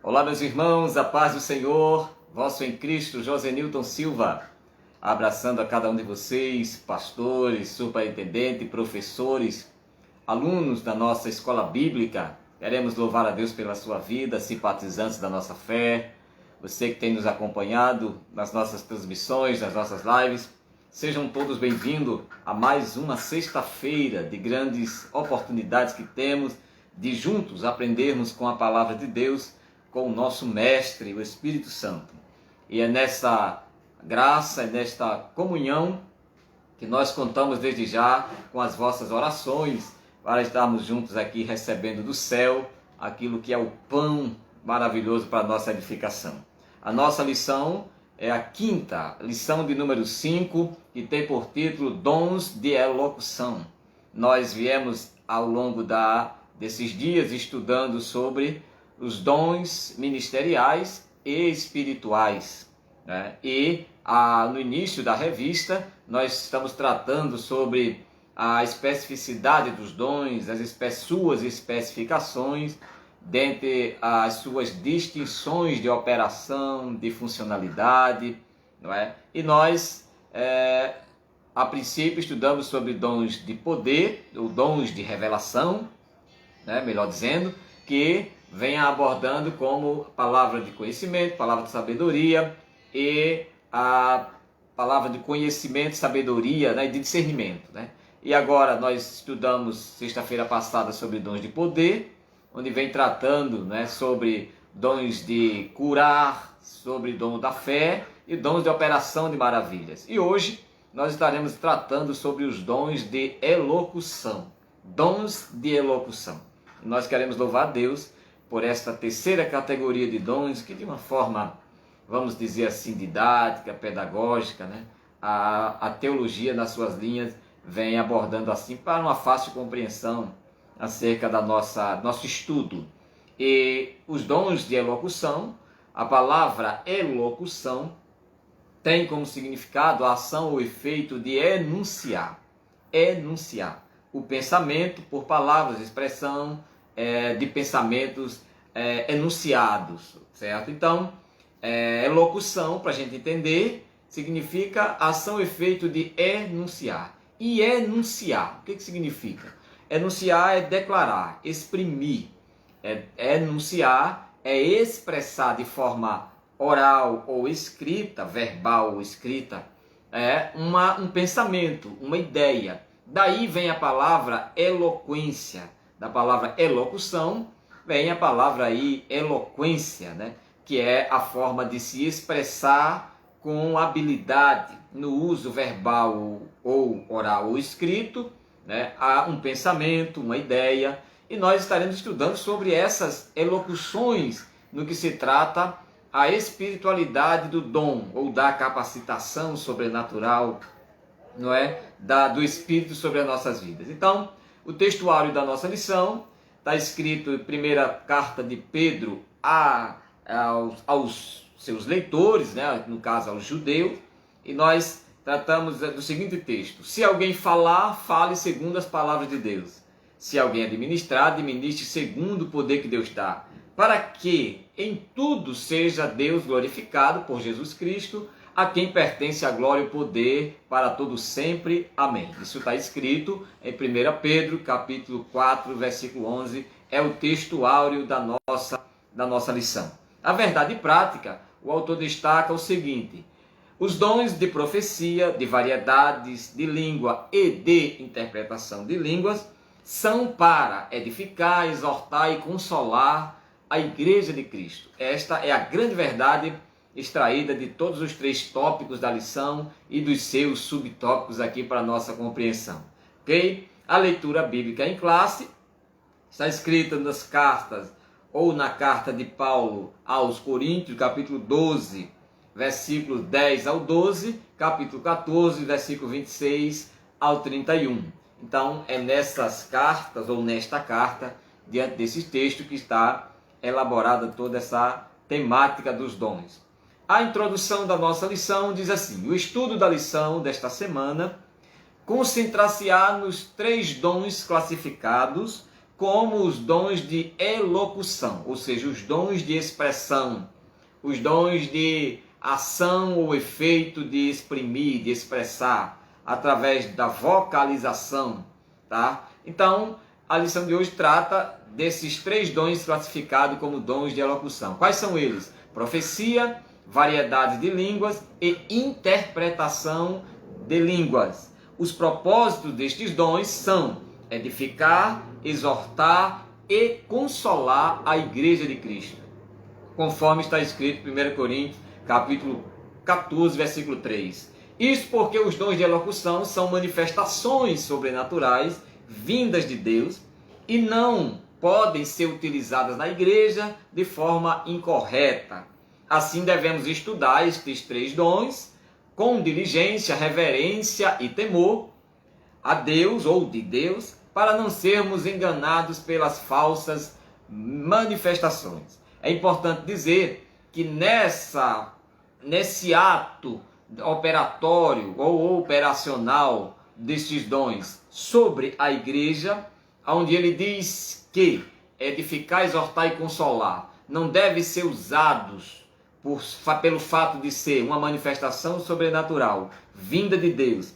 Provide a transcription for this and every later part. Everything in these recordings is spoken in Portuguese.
Olá, meus irmãos, a paz do Senhor, vosso em Cristo, Josenilton Silva, abraçando a cada um de vocês, pastores, superintendentes, professores, alunos da nossa escola bíblica. Queremos louvar a Deus pela sua vida, simpatizantes da nossa fé, você que tem nos acompanhado nas nossas transmissões, nas nossas lives. Sejam todos bem-vindos a mais uma sexta-feira de grandes oportunidades que temos de juntos aprendermos com a palavra de Deus, com o nosso Mestre, o Espírito Santo. E é nessa graça, é nesta comunhão que nós contamos desde já com as vossas orações para estarmos juntos aqui recebendo do céu aquilo que é o pão maravilhoso para a nossa edificação. A nossa lição é a quinta, lição de número 5, que tem por título Dons de Elocução. Nós viemos ao longo desses dias estudando sobre os dons ministeriais e espirituais, né? E no início da revista nós estamos tratando sobre a especificidade dos dons, suas especificações, dentre as suas distinções de operação, de funcionalidade, não é? E nós, a princípio, estudamos sobre dons de poder, ou dons de revelação, né? Melhor dizendo, que vem abordando como palavra de conhecimento, palavra de sabedoria e a palavra de conhecimento, sabedoria, né, e de discernimento, né? E agora nós estudamos sexta-feira passada sobre dons de poder, onde vem tratando, né, sobre dons de curar, sobre dom da fé e dons de operação de maravilhas. E hoje nós estaremos tratando sobre os dons de elocução. Dons de elocução. E nós queremos louvar a Deus por esta terceira categoria de dons, que de uma forma, vamos dizer assim, didática, pedagógica, né? A teologia nas suas linhas vem abordando assim para uma fácil compreensão acerca da nosso estudo. E os dons de elocução, a palavra elocução tem como significado a ação ou efeito de enunciar. Enunciar o pensamento por palavras, expressão de pensamentos enunciados, certo? Então, elocução, para a gente entender, significa ação ou efeito de enunciar. E enunciar, o que significa? Enunciar é declarar, exprimir. Enunciar é expressar de forma oral ou escrita, verbal ou escrita, um pensamento, uma ideia. Daí vem a palavra eloquência. Da palavra elocução vem a palavra aí eloquência, né? Que é a forma de se expressar com habilidade no uso verbal ou oral ou escrito, né? Há um pensamento, uma ideia, e nós estaremos estudando sobre essas elocuções no que se trata a espiritualidade do dom ou da capacitação sobrenatural, não é? Do Espírito sobre as nossas vidas. Então, o textuário da nossa lição está escrito em primeira carta de Pedro aos seus leitores, né? No caso aos judeus, e nós tratamos do seguinte texto: se alguém falar, fale segundo as palavras de Deus. Se alguém administrar, administre segundo o poder que Deus dá, para que em tudo seja Deus glorificado por Jesus Cristo, a quem pertence a glória e o poder para todo sempre. Amém. Isso está escrito em 1 Pedro, capítulo 4, versículo 11, é o textuário da nossa lição. A verdade prática, o autor destaca o seguinte: os dons de profecia, de variedades de língua e de interpretação de línguas são para edificar, exortar e consolar a igreja de Cristo. Esta é a grande verdade extraída de todos os 3 tópicos da lição e dos seus subtópicos aqui para a nossa compreensão. Ok? A leitura bíblica em classe está escrita nas cartas ou na carta de Paulo aos Coríntios, capítulo 12, versículos 10 ao 12, capítulo 14, versículo 26 ao 31. Então, é nessas cartas ou nesta carta, diante desse texto, que está elaborada toda essa temática dos dons. A introdução da nossa lição diz assim: o estudo da lição desta semana concentrar-se-á nos 3 dons classificados como os dons de elocução, ou seja, os dons de expressão, os dons de ação ou efeito de exprimir, de expressar, através da vocalização, tá? Então, a lição de hoje trata desses 3 dons classificados como dons de elocução. Quais são eles? Profecia, variedade de línguas e interpretação de línguas. Os propósitos destes dons são edificar, exortar e consolar a Igreja de Cristo, conforme está escrito em 1 Coríntios, capítulo 14, versículo 3. Isso porque os dons de elocução são manifestações sobrenaturais vindas de Deus e não podem ser utilizadas na igreja de forma incorreta. Assim devemos estudar estes 3 dons com diligência, reverência e temor a Deus ou de Deus, para não sermos enganados pelas falsas manifestações. É importante dizer que nesse ato operatório ou operacional destes dons sobre a igreja, onde ele diz que edificar, exortar e consolar não devem ser usados pelo fato de ser uma manifestação sobrenatural vinda de Deus,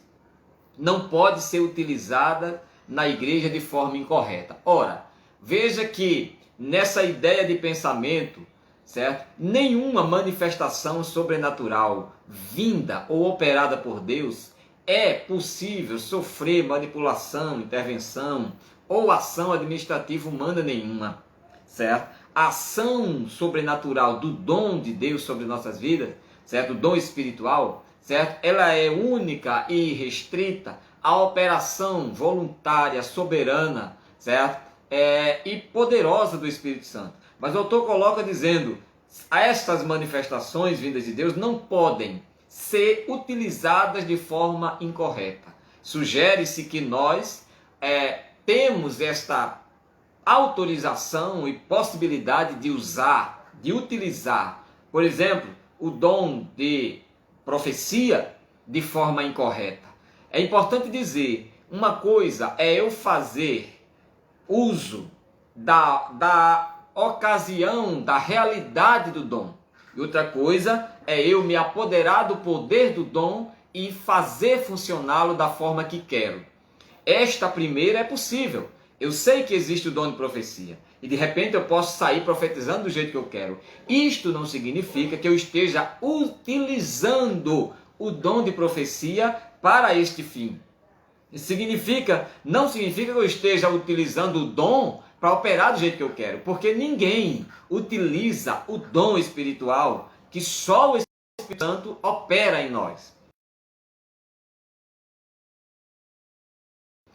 não pode ser utilizada na igreja de forma incorreta. Ora, veja que nessa ideia de pensamento, certo? Nenhuma manifestação sobrenatural vinda ou operada por Deus é possível sofrer manipulação, intervenção ou ação administrativa humana nenhuma, certo? A ação sobrenatural do dom de Deus sobre nossas vidas, certo? O dom espiritual, certo? Ela é única e restrita à operação voluntária, soberana, certo? E poderosa do Espírito Santo. Mas o autor coloca dizendo, estas manifestações vindas de Deus não podem ser utilizadas de forma incorreta. Sugere-se que nós temos esta autorização e possibilidade de usar, de utilizar, por exemplo, o dom de profecia de forma incorreta. É importante dizer, uma coisa é eu fazer uso da ocasião, da realidade do dom. E outra coisa é eu me apoderar do poder do dom e fazer funcioná-lo da forma que quero. Esta primeira é possível. Eu sei que existe o dom de profecia. E de repente eu posso sair profetizando do jeito que eu quero. Isto não significa que eu esteja utilizando o dom de profecia para este fim. Não significa que eu esteja utilizando o dom para operar do jeito que eu quero. Porque ninguém utiliza o dom espiritual que só o Espírito Santo opera em nós.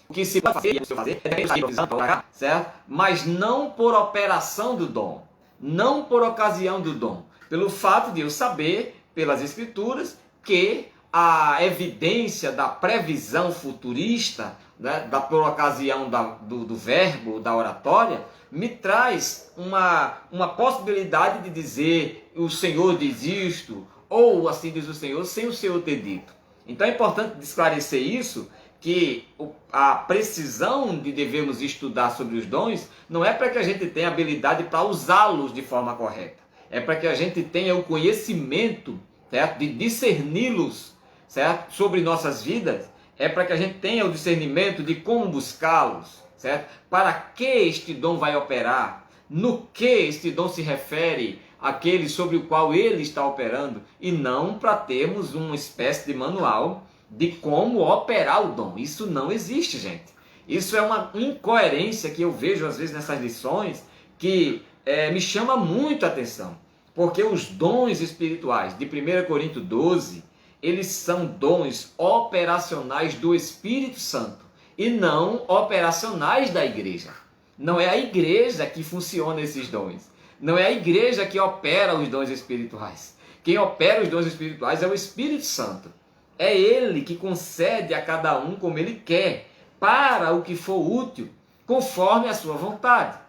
O que se pode fazer é certo? Mas não por operação do dom, não por ocasião do dom, pelo fato de eu saber pelas Escrituras que a evidência da previsão futurista, né, por ocasião do verbo, da oratória, me traz uma possibilidade de dizer o Senhor diz isto, ou assim diz o Senhor, sem o Senhor ter dito. Então é importante esclarecer isso, que a precisão de devemos estudar sobre os dons não é para que a gente tenha habilidade para usá-los de forma correta. É para que a gente tenha o conhecimento, certo, de discerni-los, certo, sobre nossas vidas. É para que a gente tenha o discernimento de como buscá-los, certo? Para que este dom vai operar, no que este dom se refere àquele sobre o qual ele está operando, e não para termos uma espécie de manual de como operar o dom. Isso não existe, gente. Isso é uma incoerência que eu vejo às vezes nessas lições, que me chama muito a atenção. Porque os dons espirituais de 1 Coríntios 12, eles são dons operacionais do Espírito Santo e não operacionais da igreja. Não é a igreja que funciona esses dons. Não é a igreja que opera os dons espirituais. Quem opera os dons espirituais é o Espírito Santo. É Ele que concede a cada um como Ele quer, para o que for útil, conforme a sua vontade.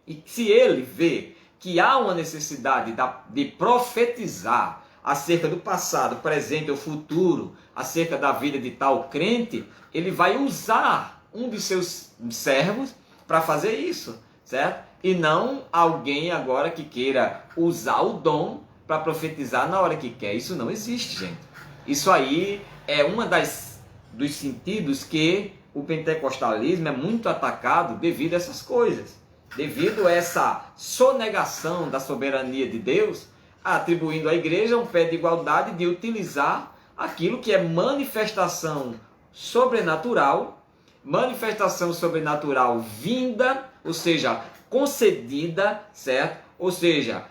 E se Ele vê que há uma necessidade de profetizar acerca do passado, presente ou futuro, acerca da vida de tal crente, Ele vai usar um de seus servos para fazer isso, certo? E não alguém agora que queira usar o dom para profetizar na hora que quer. Isso não existe, gente. Isso aí é dos sentidos que o pentecostalismo é muito atacado devido a essas coisas. Devido a essa sonegação da soberania de Deus, atribuindo à igreja um pé de igualdade de utilizar aquilo que é manifestação sobrenatural vinda, ou seja, concedida, certo? Ou seja,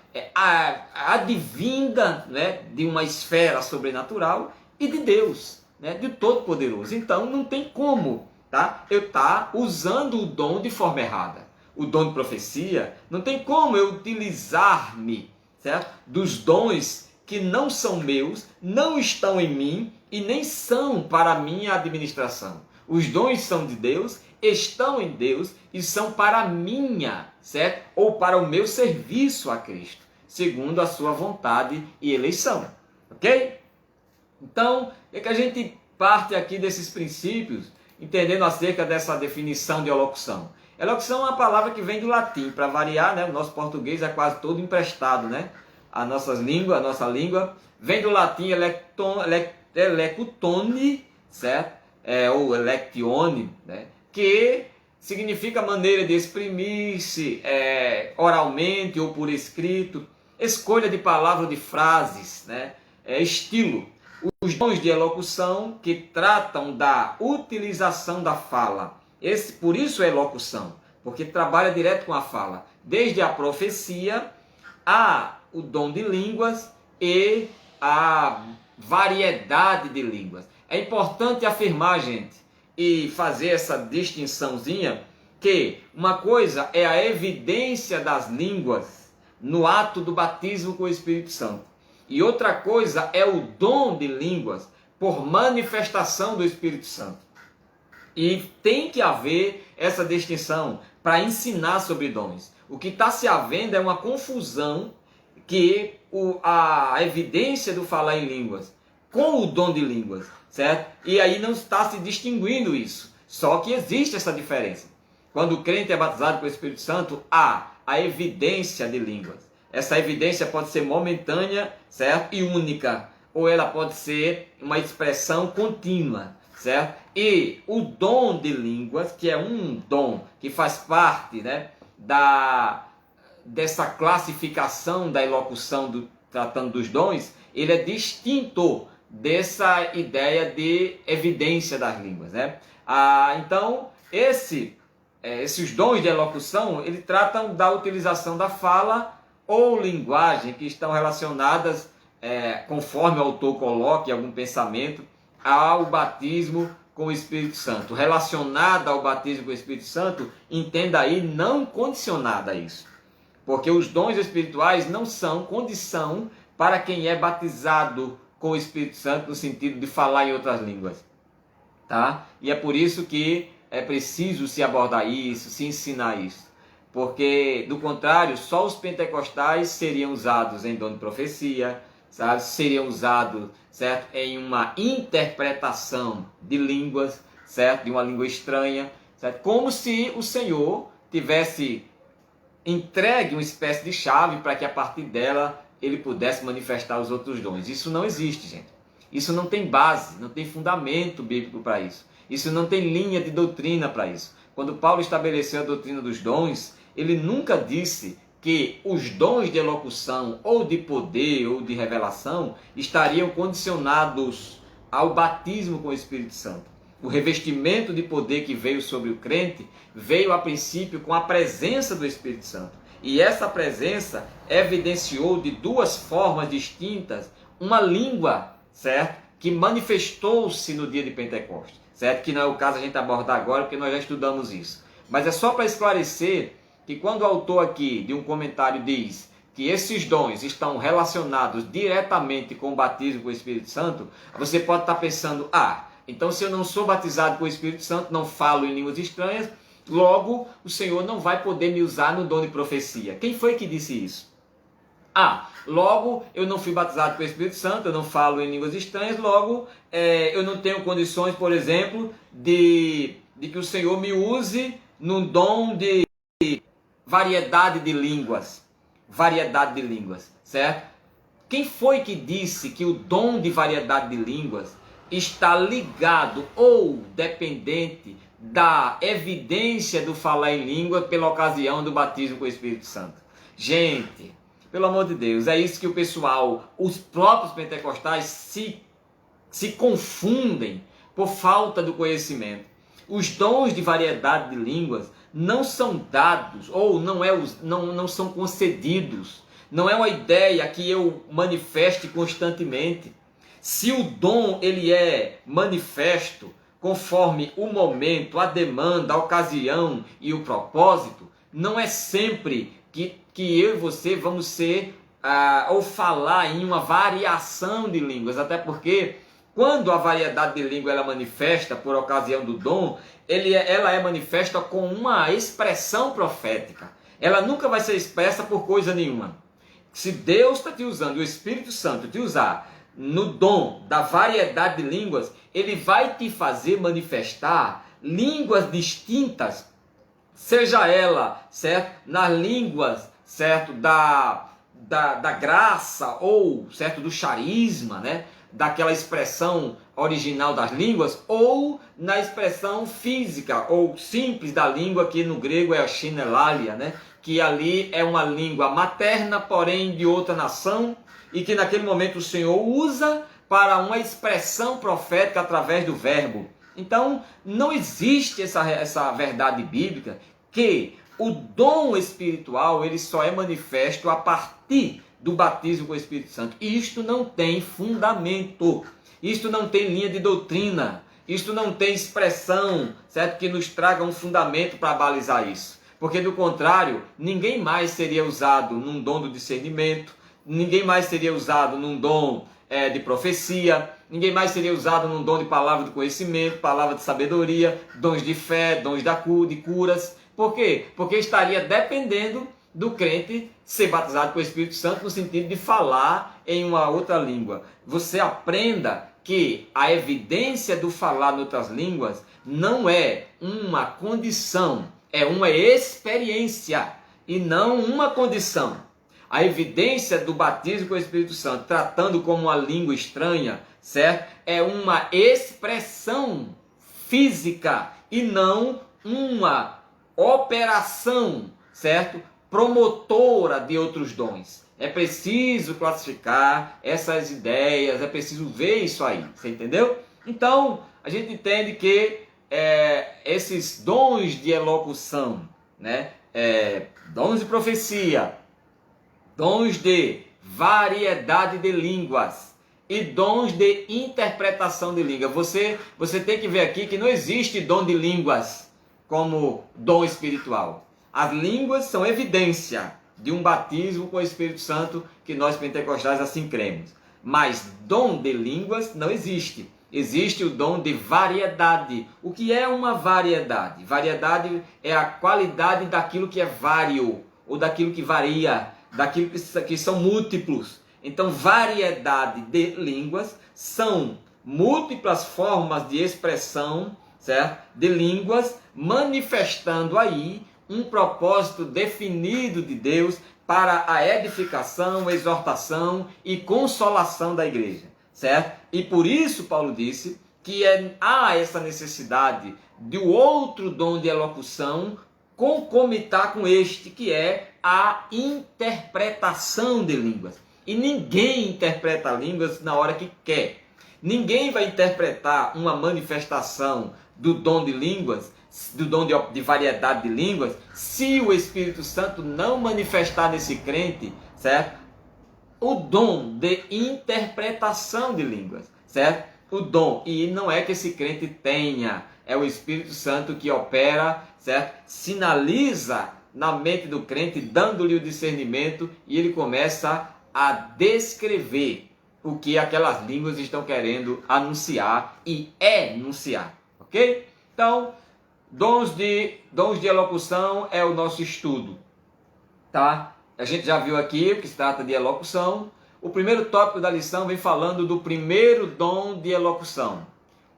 advinda, né, de uma esfera sobrenatural e de Deus, né, de Todo-Poderoso. Então não tem como, tá, eu estar usando o dom de forma errada. O dom de profecia, não tem como eu utilizar-me, certo, dos dons que não são meus, não estão em mim e nem são para a minha administração. Os dons são de Deus, estão em Deus e são para a minha, certo? Ou para o meu serviço a Cristo, segundo a sua vontade e eleição, ok? Então, é que a gente parte aqui desses princípios, entendendo acerca dessa definição de elocução. Elocução é uma palavra que vem do latim, para variar, né? O nosso português é quase todo emprestado, né? A nossa língua vem do latim electone, certo? Ou electione, né? Que significa maneira de exprimir-se oralmente ou por escrito, escolha de palavras ou de frases, né? Estilo. Os dons de elocução que tratam da utilização da fala. Por isso é elocução, porque trabalha direto com a fala. Desde a profecia, o dom de línguas e a variedade de línguas. É importante afirmar, gente, e fazer essa distinçãozinha, que uma coisa é a evidência das línguas no ato do batismo com o Espírito Santo. E outra coisa é o dom de línguas por manifestação do Espírito Santo. E tem que haver essa distinção para ensinar sobre dons. O que está se havendo é uma confusão que a evidência do falar em línguas com o dom de línguas, certo? E aí não está se distinguindo isso. Só que existe essa diferença. Quando o crente é batizado com o Espírito Santo, há a evidência de línguas. Essa evidência pode ser momentânea, certo? E única. Ou ela pode ser uma expressão contínua, certo? E o dom de línguas, que é um dom que faz parte, né, dessa classificação da elocução, tratando dos dons, ele é distinto dessa ideia de evidência das línguas, né? Então, esses dons de elocução, eles tratam da utilização da fala ou linguagem que estão relacionadas, conforme o autor coloque algum pensamento, ao batismo com o Espírito Santo. Relacionada ao batismo com o Espírito Santo, entenda aí, não condicionada a isso. Porque os dons espirituais não são condição para quem é batizado com o Espírito Santo, no sentido de falar em outras línguas. Tá? E é por isso que é preciso se abordar isso, se ensinar isso. Porque, do contrário, só os pentecostais seriam usados em dom de profecia, sabe? Seriam usados, certo, em uma interpretação de línguas, certo? De uma língua estranha, certo? Como se o Senhor tivesse entregue uma espécie de chave para que a partir dela ele pudesse manifestar os outros dons. Isso não existe, gente. Isso não tem base, não tem fundamento bíblico para isso. Isso não tem linha de doutrina para isso. Quando Paulo estabeleceu a doutrina dos dons, ele nunca disse que os dons de elocução, ou de poder, ou de revelação, estariam condicionados ao batismo com o Espírito Santo. O revestimento de poder que veio sobre o crente, veio a princípio com a presença do Espírito Santo. E essa presença evidenciou de duas formas distintas uma língua, certo? Que manifestou-se no dia de Pentecostes, certo? Que não é o caso a gente abordar agora, porque nós já estudamos isso. Mas é só para esclarecer que quando o autor aqui de um comentário diz que esses dons estão relacionados diretamente com o batismo com o Espírito Santo, você pode estar pensando, então se eu não sou batizado com o Espírito Santo, não falo em línguas estranhas, logo o Senhor não vai poder me usar no dom de profecia. Quem foi que disse isso? Logo eu não fui batizado com o Espírito Santo, eu não falo em línguas estranhas, logo eu não tenho condições, por exemplo, de que o Senhor me use no dom de variedade de línguas. Variedade de línguas, certo? Quem foi que disse que o dom de variedade de línguas está ligado ou dependente da evidência do falar em língua pela ocasião do batismo com o Espírito Santo? Gente, pelo amor de Deus, é isso que o pessoal, os próprios pentecostais se confundem por falta do conhecimento. Os dons de variedade de línguas não são dados ou não são concedidos. Não é uma ideia que eu manifeste constantemente. Se o dom ele é manifesto conforme o momento, a demanda, a ocasião e o propósito, não é sempre que eu e você vamos ser ou falar em uma variação de línguas, até porque quando a variedade de língua ela manifesta por ocasião do dom, ela é manifesta com uma expressão profética. Ela nunca vai ser expressa por coisa nenhuma. Se Deus está te usando, o Espírito Santo te usar no dom da variedade de línguas, ele vai te fazer manifestar línguas distintas, seja ela, certo, nas línguas, certo, da graça ou, certo, do charisma, né, daquela expressão original das línguas, ou na expressão física ou simples da língua, que no grego é a chinelalia, né, que ali é uma língua materna, porém de outra nação, e que naquele momento o Senhor usa para uma expressão profética através do verbo. Então, não existe essa verdade bíblica que o dom espiritual ele só é manifesto a partir do batismo com o Espírito Santo. Isto não tem fundamento, isto não tem linha de doutrina, isto não tem expressão, certo, que nos traga um fundamento para balizar isso. Porque do contrário, ninguém mais seria usado num dom do discernimento, ninguém mais seria usado num dom de profecia, ninguém mais seria usado num dom de palavra de conhecimento, palavra de sabedoria, dons de fé, dons de curas. Por quê? Porque estaria dependendo do crente ser batizado com o Espírito Santo no sentido de falar em uma outra língua. Você aprenda que a evidência do falar em outras línguas não é uma condição, é uma experiência e não uma condição. A evidência do batismo com o Espírito Santo, tratando como uma língua estranha, certo? É uma expressão física e não uma operação, certo? Promotora de outros dons. É preciso classificar essas ideias, é preciso ver isso aí, você entendeu? Então, a gente entende que esses dons de elocução, né? Dons de profecia, dons de variedade de línguas e dons de interpretação de língua. Você tem que ver aqui que não existe dom de línguas como dom espiritual. As línguas são evidência de um batismo com o Espírito Santo que nós pentecostais assim cremos. Mas dom de línguas não existe. Existe o dom de variedade. O que é uma variedade? Variedade é a qualidade daquilo que é vário, ou daquilo que varia, daquilo que são múltiplos. Então, variedade de línguas são múltiplas formas de expressão, certo? De línguas, manifestando aí um propósito definido de Deus para a edificação, exortação e consolação da igreja, certo? E por isso Paulo disse que há essa necessidade de outro dom de elocução concomitar com este, que é a interpretação de línguas. E ninguém interpreta línguas na hora que quer. Ninguém vai interpretar uma manifestação do dom de línguas, do dom de variedade de línguas, se o Espírito Santo não manifestar nesse crente, certo? O dom de interpretação de línguas, certo? O dom, e não é que esse crente tenha, é o Espírito Santo que opera, certo? Sinaliza na mente do crente, dando-lhe o discernimento, e ele começa a descrever o que aquelas línguas estão querendo anunciar e enunciar, ok? Então, dons de elocução é o nosso estudo, tá? A gente já viu aqui o que se trata de elocução. O primeiro tópico da lição vem falando do primeiro dom de elocução.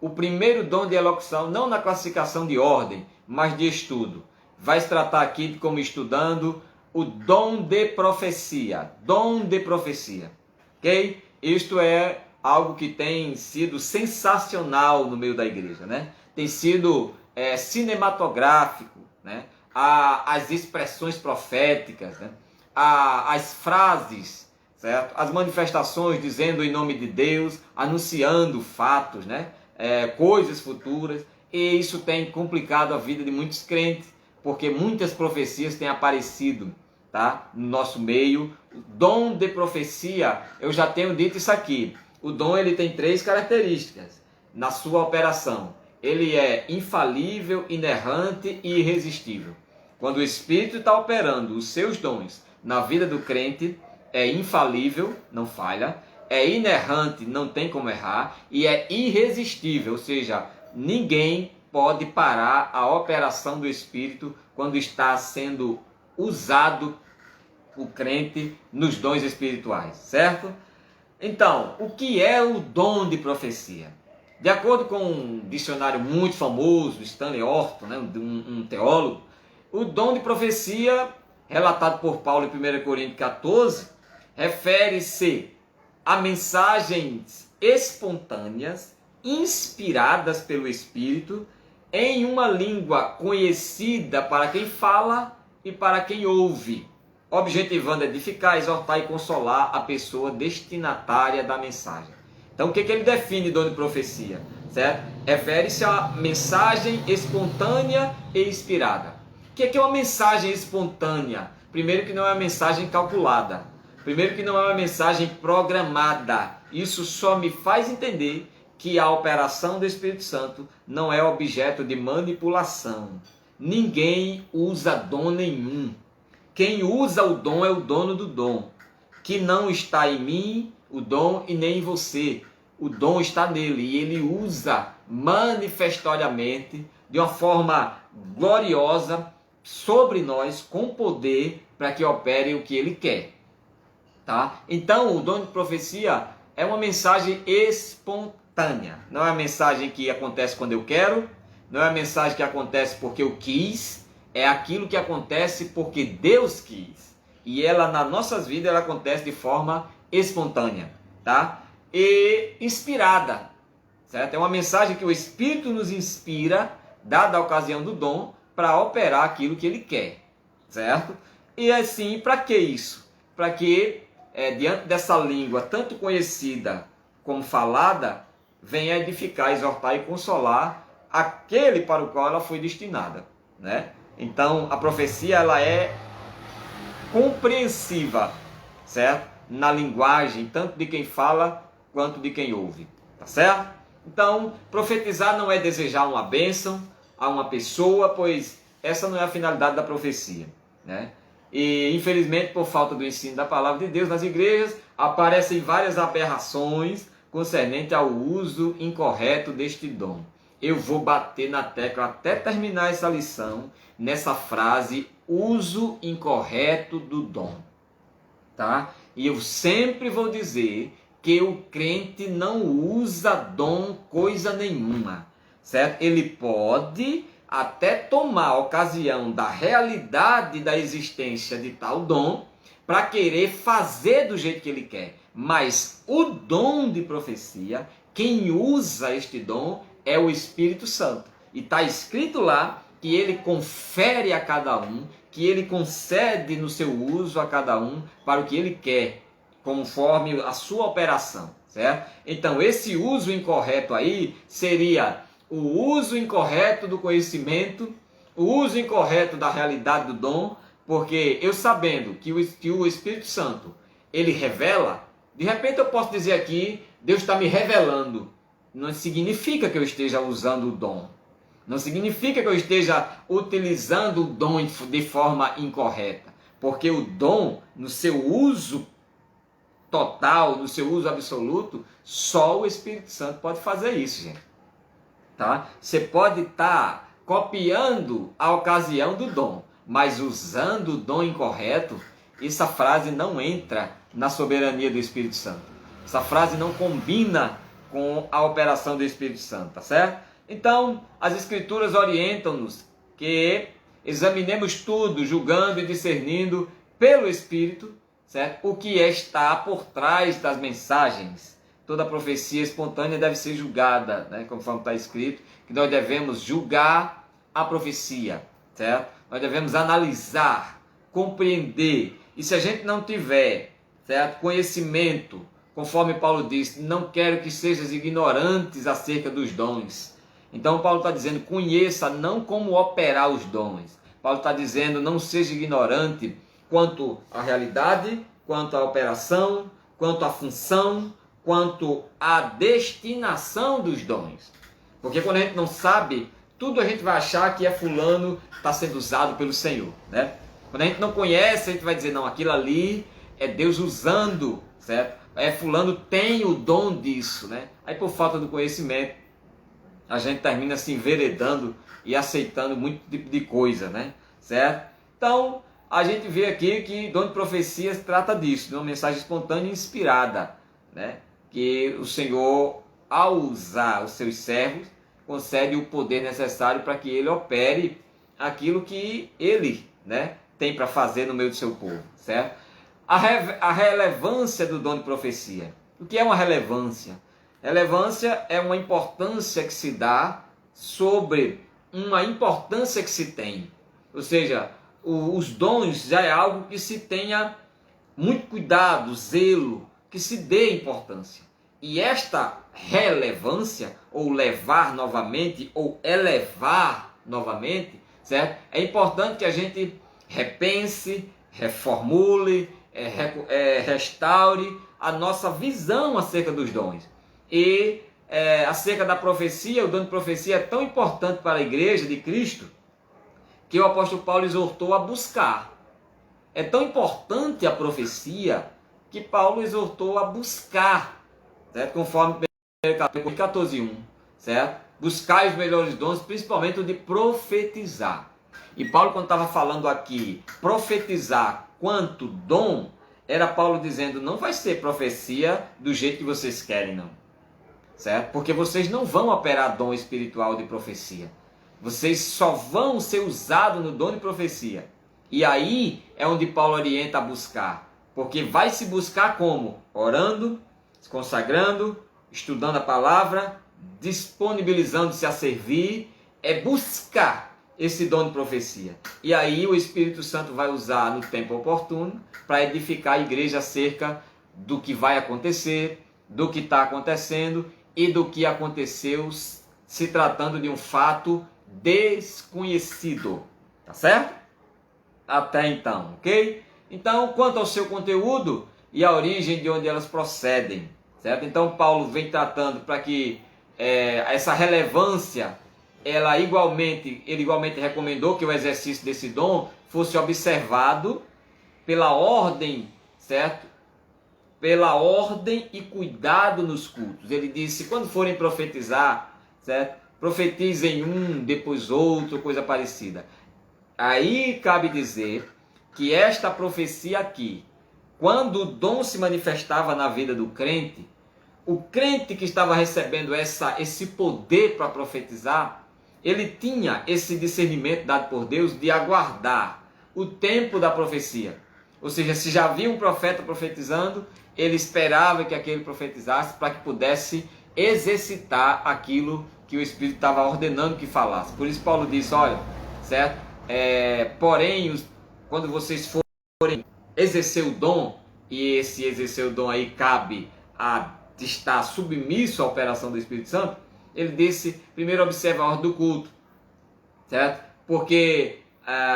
o primeiro dom de elocução, não na classificação de ordem, mas de estudo. Vai se tratar aqui de como estudando o dom de profecia. Dom de profecia. Ok? Isto é algo que tem sido sensacional no meio da igreja, né? Tem sido cinematográfico, né? As expressões proféticas, né? As frases, certo? As manifestações dizendo em nome de Deus, anunciando fatos, né? Coisas futuras, e isso tem complicado a vida de muitos crentes, porque muitas profecias têm aparecido, tá? No nosso meio. O dom de profecia, eu já tenho dito isso aqui, o dom ele tem 3 características na sua operação. Ele é infalível, inerrante e irresistível. Quando o Espírito está operando os seus dons na vida do crente, é infalível, não falha, é inerrante, não tem como errar, e é irresistível, ou seja, ninguém pode parar a operação do Espírito quando está sendo usado o crente nos dons espirituais, certo? Então, o que é o dom de profecia? De acordo com um dicionário muito famoso, Stanley Orton, né, um teólogo, o dom de profecia, relatado por Paulo em 1 Coríntios 14, refere-se a mensagens espontâneas, inspiradas pelo Espírito, em uma língua conhecida para quem fala e para quem ouve, objetivando edificar, exortar e consolar a pessoa destinatária da mensagem. Então, o que ele define dom de profecia? Certo? Refere-se a mensagem espontânea e inspirada. O que é uma mensagem espontânea? Primeiro que não é uma mensagem calculada. Primeiro que não é uma mensagem programada. Isso só me faz entender que a operação do Espírito Santo não é objeto de manipulação. Ninguém usa dom nenhum. Quem usa o dom é o dono do dom, que não está em mim, o dom, e nem em você. O dom está nele e ele usa manifestoriamente, de uma forma gloriosa, sobre nós, com poder, para que opere o que ele quer. Tá? Então, o dom de profecia é uma mensagem espontânea. Não é uma mensagem que acontece quando eu quero, não é uma mensagem que acontece porque eu quis, é aquilo que acontece porque Deus quis. E ela, nas nossas vidas, ela acontece de forma espontânea, tá? E inspirada, certo? É uma mensagem que o Espírito nos inspira, dada a ocasião do dom, para operar aquilo que ele quer, certo? E assim, para que isso? Para que, diante dessa língua tanto conhecida como falada, venha edificar, exortar e consolar aquele para o qual ela foi destinada, né? Então, a profecia, ela é compreensiva, certo? Na linguagem, tanto de quem fala, quanto de quem ouve, tá certo? Então, profetizar não é desejar uma bênção a uma pessoa, pois essa não é a finalidade da profecia, né? E, infelizmente, por falta do ensino da palavra de Deus nas igrejas, aparecem várias aberrações concernente ao uso incorreto deste dom. Eu vou bater na tecla até terminar essa lição, nessa frase, uso incorreto do dom, tá? E eu sempre vou dizer que o crente não usa dom coisa nenhuma, certo? Ele pode até tomar a ocasião da realidade da existência de tal dom para querer fazer do jeito que ele quer, mas o dom de profecia, quem usa este dom é o Espírito Santo. E está escrito lá que ele confere a cada um, que ele concede no seu uso a cada um para o que ele quer, conforme a sua operação, certo? Então, esse uso incorreto aí seria o uso incorreto do conhecimento, o uso incorreto da realidade do dom, porque eu sabendo que o Espírito Santo, ele revela, de repente eu posso dizer aqui, Deus está me revelando. Não significa que eu esteja usando o dom. Não significa que eu esteja utilizando o dom de forma incorreta. Porque o dom, no seu uso total, no seu uso absoluto, só o Espírito Santo pode fazer isso, gente. Tá? Você pode estar copiando a ocasião do dom, mas usando o dom incorreto, essa frase não entra na soberania do Espírito Santo. Essa frase não combina com a operação do Espírito Santo, tá certo? Então, as Escrituras orientam-nos que examinemos tudo, julgando e discernindo pelo Espírito, certo? O que está por trás das mensagens. Toda profecia espontânea deve ser julgada, né? Conforme está escrito, que nós devemos julgar a profecia, certo? Nós devemos analisar, compreender, e se a gente não tiver, certo, conhecimento, conforme Paulo diz, não quero que sejais ignorantes acerca dos dons. Então Paulo está dizendo, conheça não como operar os dons. Paulo está dizendo, não seja ignorante quanto à realidade, quanto à operação, quanto à função, quanto à destinação dos dons. Porque quando a gente não sabe, tudo a gente vai achar que é fulano está sendo usado pelo Senhor, né? Quando a gente não conhece, a gente vai dizer, não, aquilo ali é Deus usando, certo? Fulano tem o dom disso, né? Aí por falta do conhecimento, a gente termina se enveredando e aceitando muito tipo de coisa, né? Certo? Então, a gente vê aqui que dom de profecias trata disso, de uma mensagem espontânea e inspirada, né? Que o Senhor, ao usar os seus servos, concede o poder necessário para que ele opere aquilo que ele, né, tem para fazer no meio do seu povo, certo? A relevância do dom de profecia. O que é uma relevância? Relevância é uma importância que se dá sobre uma importância que se tem. Ou seja, os dons já é algo que se tenha muito cuidado, zelo, que se dê importância. E esta relevância, ou levar novamente, ou elevar novamente, certo? É importante que a gente repense, reformule, restaure a nossa visão acerca dos dons. E acerca da profecia, o dom de profecia é tão importante para a igreja de Cristo, que o apóstolo Paulo exortou a buscar. É tão importante a profecia que Paulo exortou a buscar, certo? Conforme 14:1, certo? Buscar os melhores dons, principalmente o de profetizar. E Paulo, quando estava falando aqui, profetizar quanto dom, era Paulo dizendo, não vai ser profecia do jeito que vocês querem, não. Certo? Porque vocês não vão operar dom espiritual de profecia. Vocês só vão ser usados no dom de profecia. E aí é onde Paulo orienta a buscar. Porque vai se buscar como? Orando, se consagrando, estudando a palavra, disponibilizando-se a servir. É buscar esse dom de profecia. E aí o Espírito Santo vai usar no tempo oportuno para edificar a igreja acerca do que vai acontecer, do que está acontecendo e do que aconteceu se tratando de um fato desconhecido. Tá certo? Até então, ok? Então, quanto ao seu conteúdo e a origem de onde elas procedem, certo? Então, Paulo vem tratando para que essa relevância, ele igualmente recomendou que o exercício desse dom fosse observado pela ordem, certo? Pela ordem e cuidado nos cultos. Ele disse, quando forem profetizar, certo? Profetizem um, depois outro, coisa parecida. Aí cabe dizer que esta profecia aqui, quando o dom se manifestava na vida do crente, o crente que estava recebendo esse poder para profetizar, ele tinha esse discernimento dado por Deus de aguardar o tempo da profecia. Ou seja, se já havia um profeta profetizando, ele esperava que aquele profetizasse para que pudesse exercitar aquilo que o Espírito estava ordenando que falasse. Por isso Paulo disse, olha, certo? Porém, quando vocês forem exercer o dom, e esse exercer o dom aí cabe a estar submisso à operação do Espírito Santo, ele disse, primeiro observa a ordem do culto, certo? Porque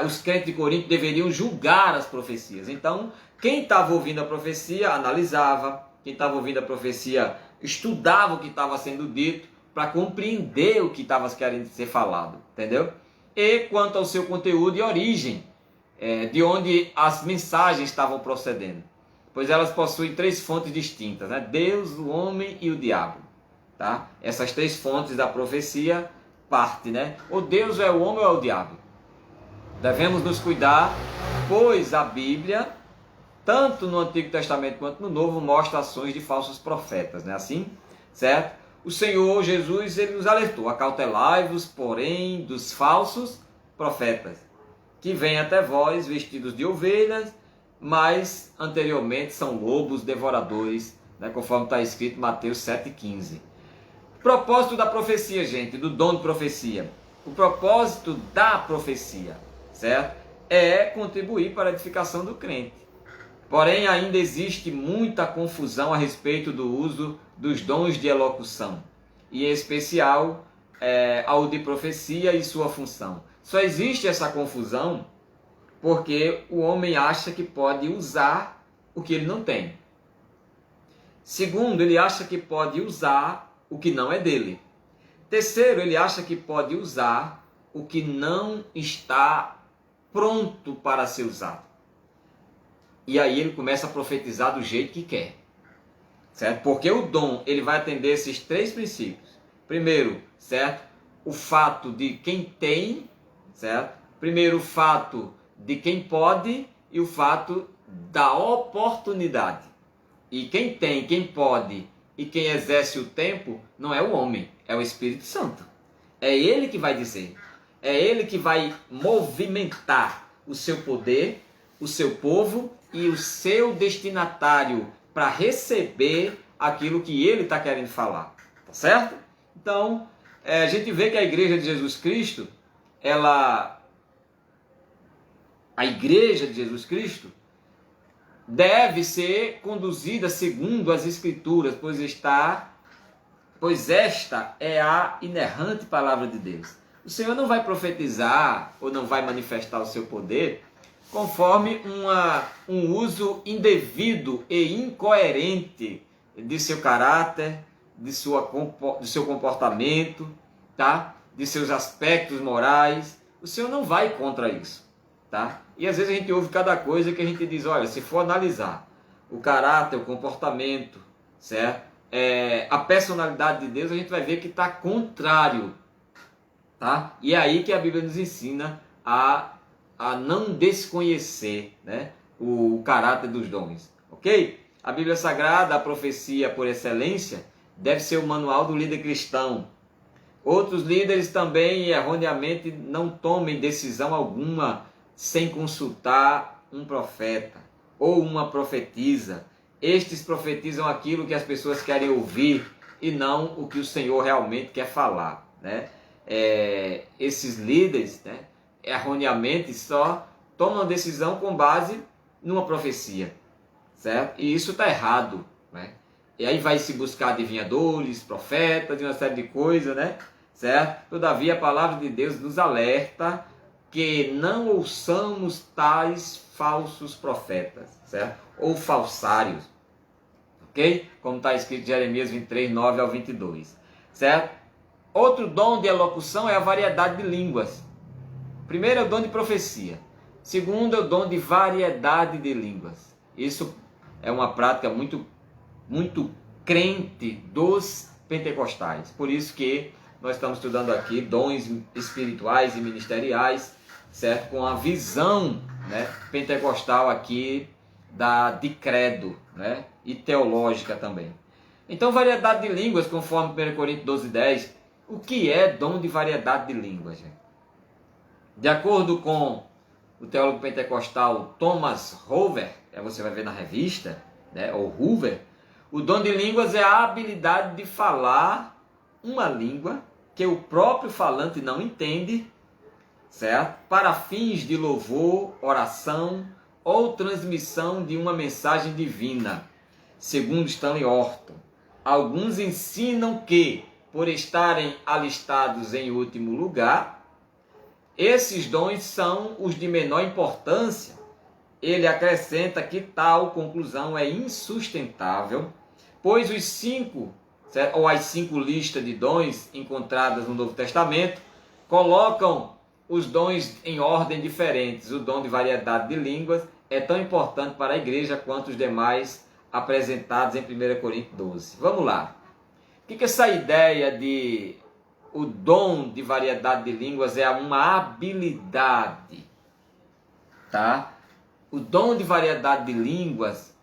os crentes de Corinto deveriam julgar as profecias. Então, quem estava ouvindo a profecia, analisava, quem estava ouvindo a profecia, estudava o que estava sendo dito, para compreender o que estava querendo ser falado, entendeu? E quanto ao seu conteúdo e origem, de onde as mensagens estavam procedendo. Pois elas possuem 3 fontes distintas, né? Deus, o homem e o diabo. Tá? Essas 3 fontes da profecia partem, né? Ou Deus é o homem ou é o diabo. Devemos nos cuidar, pois a Bíblia, tanto no Antigo Testamento quanto no Novo, mostra ações de falsos profetas, né? Assim, certo? o Senhor Jesus ele nos alertou: acautelai-vos, porém, dos falsos profetas, que vêm até vós vestidos de ovelhas, mas anteriormente são lobos devoradores, né, conforme está escrito em Mateus 7,15. Propósito da profecia, gente, do dom de profecia. O propósito da profecia, certo? É contribuir para a edificação do crente. Porém, ainda existe muita confusão a respeito do uso dos dons de elocução, e em especial ao de profecia e sua função. Só existe essa confusão porque o homem acha que pode usar o que ele não tem. Segundo, ele acha que pode usar o que não é dele. Terceiro, ele acha que pode usar o que não está pronto para ser usado. E aí ele começa a profetizar do jeito que quer, certo? Porque o dom, ele vai atender esses três princípios. Primeiro, certo? O fato de quem tem, certo? Primeiro, o fato de quem pode e o fato da oportunidade. E quem tem, quem pode e quem exerce o tempo não é o homem, é o Espírito Santo. É ele que vai dizer, é ele que vai movimentar o seu poder, o seu povo e o seu destinatário para receber aquilo que ele está querendo falar, tá certo? Então, a gente vê que a Igreja de Jesus Cristo, a Igreja de Jesus Cristo deve ser conduzida segundo as Escrituras, pois esta é a inerrante palavra de Deus. O Senhor não vai profetizar ou não vai manifestar o seu poder conforme um uso indevido e incoerente de seu caráter, de seu comportamento, tá? De seus aspectos morais. O Senhor não vai contra isso, tá? E às vezes a gente ouve cada coisa que a gente diz, olha, se for analisar o caráter, o comportamento, certo? A personalidade de Deus, a gente vai ver que está contrário, tá? E é aí que a Bíblia nos ensina a não desconhecer, né, o caráter dos dons, ok? A Bíblia Sagrada, a profecia por excelência, deve ser o manual do líder cristão. Outros líderes também erroneamente não tomem decisão alguma sem consultar um profeta ou uma profetisa. Estes profetizam aquilo que as pessoas querem ouvir e não o que o Senhor realmente quer falar, né? Esses líderes, né, erroneamente só tomam decisão com base numa profecia, certo? E isso está errado, né? E aí vai se buscar adivinhadores, profetas, uma série de coisas, né? Certo? Todavia a palavra de Deus nos alerta que não ouçamos tais falsos profetas, certo? Ou falsários, ok? Como está escrito em Jeremias 23, 9 ao 22, certo? Outro dom de elocução é a variedade de línguas. Primeiro é o dom de profecia. Segundo é o dom de variedade de línguas. Isso é uma prática muito crente dos pentecostais. Por isso que nós estamos estudando aqui dons espirituais e ministeriais, certo? Com a visão, né, pentecostal aqui de credo, né, e teológica também. Então, variedade de línguas, conforme 1 Coríntios 12, 10. O que é dom de variedade de línguas, gente? De acordo com o teólogo pentecostal Thomas Hoover, você vai ver na revista, né, ou Hoover, o dom de línguas é a habilidade de falar uma língua que o próprio falante não entende, certo? Para fins de louvor, oração ou transmissão de uma mensagem divina. Segundo Stanley Orton, alguns ensinam que, por estarem alistados em último lugar, esses dons são os de menor importância. Ele acrescenta que tal conclusão é insustentável, pois os 5, ou as 5 listas de dons encontradas no Novo Testamento, colocam os dons em ordem diferentes. O dom de variedade de línguas é tão importante para a igreja quanto os demais apresentados em 1 Coríntios 12. Vamos lá. O que essa ideia de o dom de variedade de línguas é uma habilidade, tá? O dom de variedade de línguas,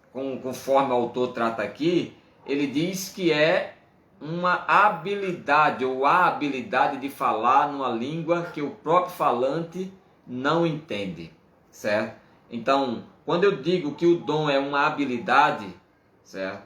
conforme o autor trata aqui, ele diz que é uma habilidade ou a habilidade de falar numa língua que o próprio falante não entende, certo? Então, quando eu digo que o dom é uma habilidade, certo?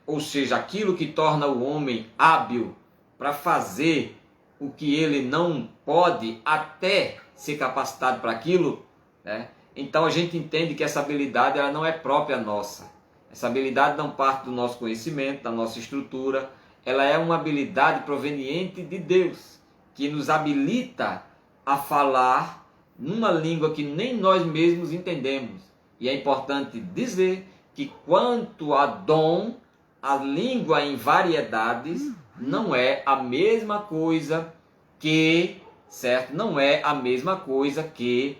Ou seja, aquilo que torna o homem hábil para fazer o que ele não pode até ser capacitado para aquilo, né? Então a gente entende que essa habilidade ela não é própria nossa. Essa habilidade não parte do nosso conhecimento, da nossa estrutura. Ela é uma habilidade proveniente de Deus, que nos habilita a falar numa língua que nem nós mesmos entendemos. E é importante dizer que quanto a dom, a língua em variedades não é a mesma coisa que, certo? Não é a mesma coisa que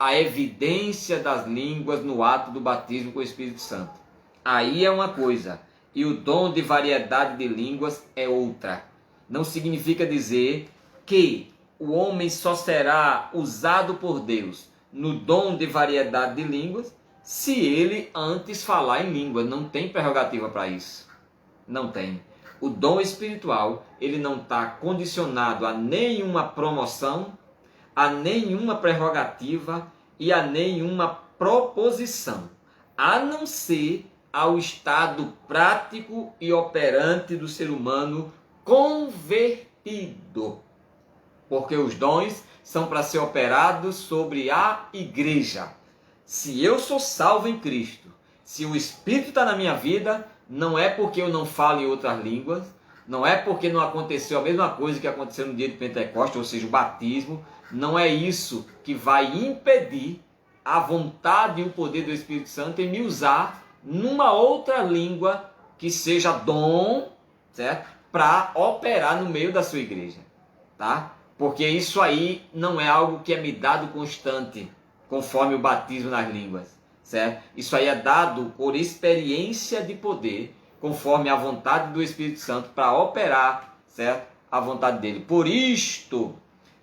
a evidência das línguas no ato do batismo com o Espírito Santo. Aí é uma coisa, e o dom de variedade de línguas é outra. Não significa dizer que o homem só será usado por Deus no dom de variedade de línguas se ele antes falar em língua. Não tem prerrogativa para isso. Não tem. O dom espiritual, ele não está condicionado a nenhuma promoção, a nenhuma prerrogativa e a nenhuma proposição, a não ser ao estado prático e operante do ser humano convertido. Porque os dons são para ser operados sobre a igreja. Se eu sou salvo em Cristo, se o Espírito está na minha vida, não é porque eu não falo em outras línguas, não é porque não aconteceu a mesma coisa que aconteceu no dia de Pentecostes, ou seja, o batismo, não é isso que vai impedir a vontade e o poder do Espírito Santo em me usar numa outra língua que seja dom, certo? Para operar no meio da sua igreja, tá? Porque isso aí não é algo que é me dado constante, conforme o batismo nas línguas, certo? Isso aí é dado por experiência de poder, conforme a vontade do Espírito Santo para operar, certo? A vontade dele. Por isto,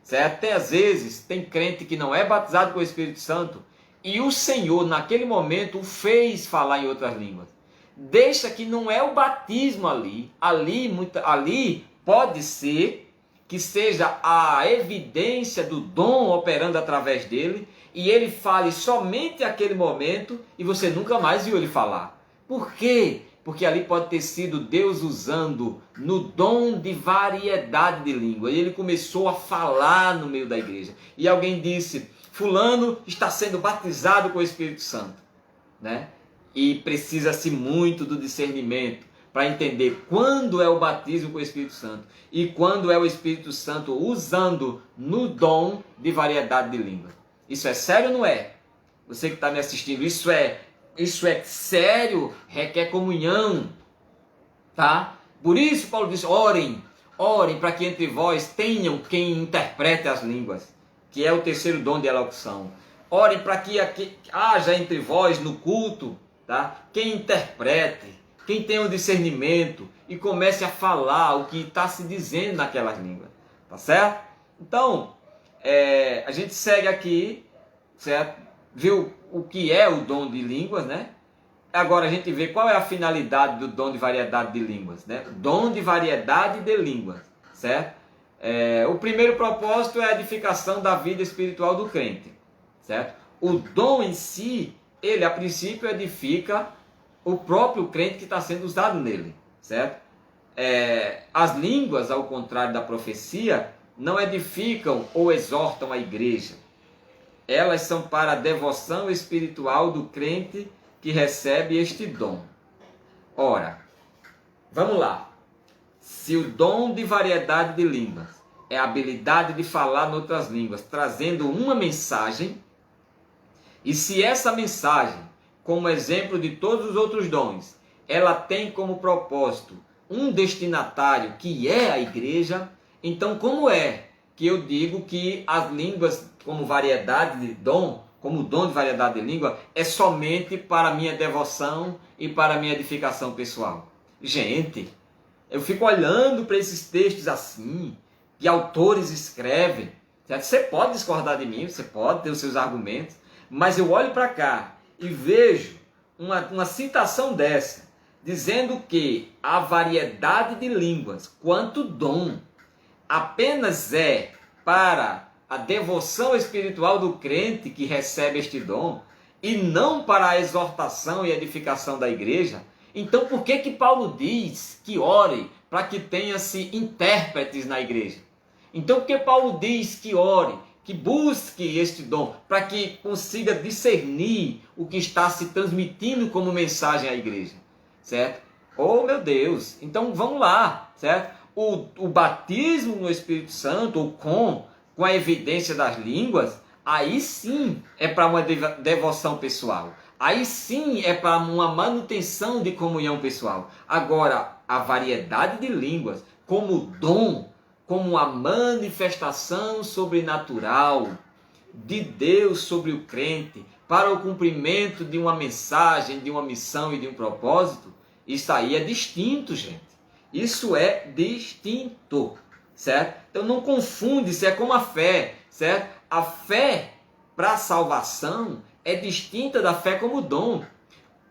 certo? Até às vezes tem crente que não é batizado com o Espírito Santo, e o Senhor, naquele momento, o fez falar em outras línguas. Deixa que não é o batismo ali. Ali pode ser que seja a evidência do dom operando através dele, e ele fale somente aquele momento, e você nunca mais viu ele falar. Por quê? Porque ali pode ter sido Deus usando no dom de variedade de língua. E ele começou a falar no meio da igreja. E alguém disse: fulano está sendo batizado com o Espírito Santo, né? E precisa-se muito do discernimento para entender quando é o batismo com o Espírito Santo e quando é o Espírito Santo usando no dom de variedade de língua. Isso é sério ou não é? Você que está me assistindo, isso é sério, requer comunhão, tá? Por isso Paulo diz: orem para que entre vós tenham quem interprete as línguas, que é o terceiro dom de elocução. Orem para que haja entre vós no culto, tá? Quem interprete, quem tenha o discernimento e comece a falar o que está se dizendo naquelas línguas, tá certo? Então, a gente segue aqui, certo? Viu o que é o dom de línguas, né? Agora a gente vê qual é a finalidade do dom de variedade de línguas, né? Dom de variedade de línguas, certo? O primeiro propósito é a edificação da vida espiritual do crente, certo? O dom em si, ele a princípio edifica o próprio crente que está sendo usado nele, certo? As línguas, ao contrário da profecia, não edificam ou exortam a igreja. Elas são para a devoção espiritual do crente que recebe este dom. Ora, vamos lá. Se o dom de variedade de línguas é a habilidade de falar noutras línguas, trazendo uma mensagem, e se essa mensagem, como exemplo de todos os outros dons, ela tem como propósito um destinatário que é a igreja, então como é que eu digo que as línguas como variedade de dom, como dom de variedade de língua, é somente para a minha devoção e para a minha edificação pessoal? Gente, eu fico olhando para esses textos assim, que autores escrevem, certo? Você pode discordar de mim, você pode ter os seus argumentos, mas eu olho para cá e vejo uma citação dessa, dizendo que a variedade de línguas, quanto dom, apenas é para a devoção espiritual do crente que recebe este dom, e não para a exortação e edificação da igreja. Então por que Paulo diz que ore para que tenha-se intérpretes na igreja? Então por que Paulo diz que ore, que busque este dom, para que consiga discernir o que está se transmitindo como mensagem à igreja? Certo? Oh meu Deus, então vamos lá, certo? O batismo no Espírito Santo, ou com a evidência das línguas, aí sim é para uma devoção pessoal. Aí sim é para uma manutenção de comunhão pessoal. Agora, a variedade de línguas como dom, como a manifestação sobrenatural de Deus sobre o crente, para o cumprimento de uma mensagem, de uma missão e de um propósito, isso aí é distinto, gente. Isso é distinto, certo? Então não confunde, isso é como a fé, certo? A fé para a salvação é distinta da fé como dom.